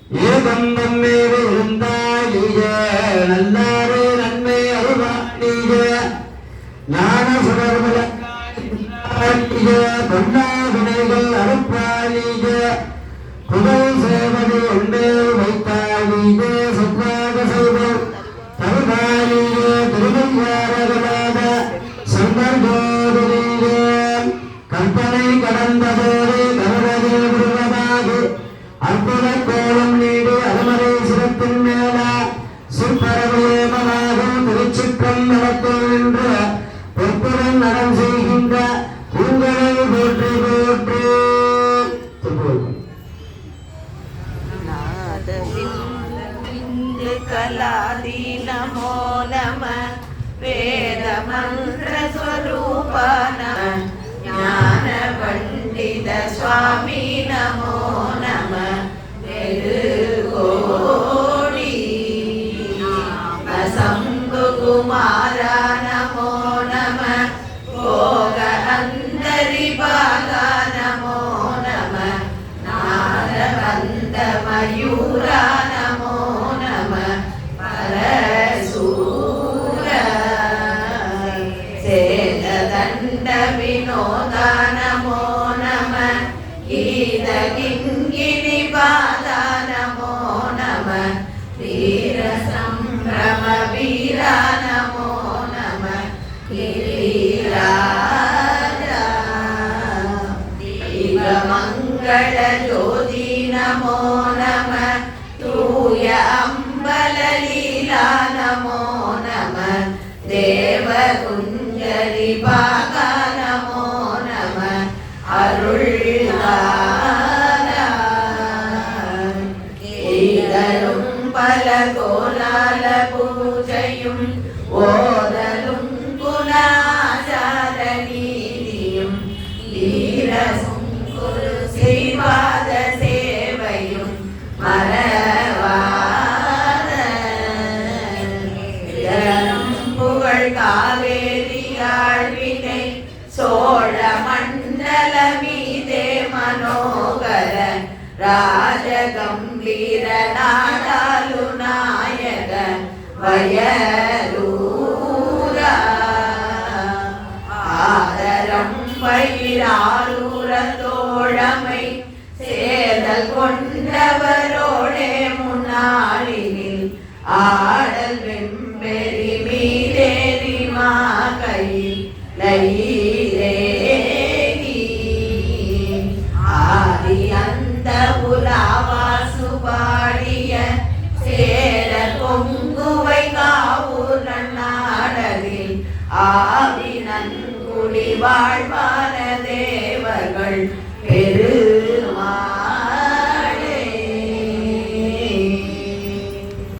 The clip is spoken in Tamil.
ஏகம் நம்மேவே இருந்தாலிய நல்லாரே நன்மை அருவாளிய ஞான சுடர்மலிய கொண்டாவினைகள் அறுப்பாளிய புகழ் சேவடி ஒன்றே வைத்தாளிய சொல்லாக செய்வோம் தருவாளிய திருமையாரகலாத சந்தர்கோதலிய கற்பனை கடந்ததோடு கருவதே விருவமாக அற்புத கோலம் நீடி அருமறை சிறப்பின் மேல சுப்பரவேமனாக திருச்சிற்றம் நடத்துகின்ற பொற்புடன் நடம் செய்கின்ற உங்களை போற்றி போற்றி கலாதி நமோ நம வேத மந்திர ஸ்வரூப நம ஞான பண்டித சுவாமி நமோ நம கோடி சம்பு குமார நமோ நம போக அந்தரி பாகா நமோ நம நாரவந்த மயூரா நமோ நம பரசூர சேத தண்ட வினோதா நமோ நம கீத கிங்கிணி பாதா நமோ நம வீர சம்பிரம வீரா நமோ நம கிரீராஜா தீபமங்கள ஜோதி நமோ நம தூய அம்பலலீலா நமோ நம தேவ குஞ்சரி பாகா நமோ நம அருள்தாரும் பல கோலால பூஜையும் ஓதலும் குணாச்சார நீதியும் வீரசும் குரு செய்வாத சேவையும் மறவாத புகழ் காவேரி ஆழ்வினை சோழ மண்டல மீதே மனோகர ராஜகம்பீர நாடாலு நாயக வயலூரா ஆதரம் பயிராரூர தோழமை சேதல் கொண்டவரோடே முன்னாளினில் ஆடல் வெம்பெரி மீதேறி மாகையில் லயிரேகி ஆதி அந்த உலாவாசு பாடிய சேர பொங்குவை காவூர் நாடலில் ஆதி நன்குடி வாழ்வான தேவர்கள்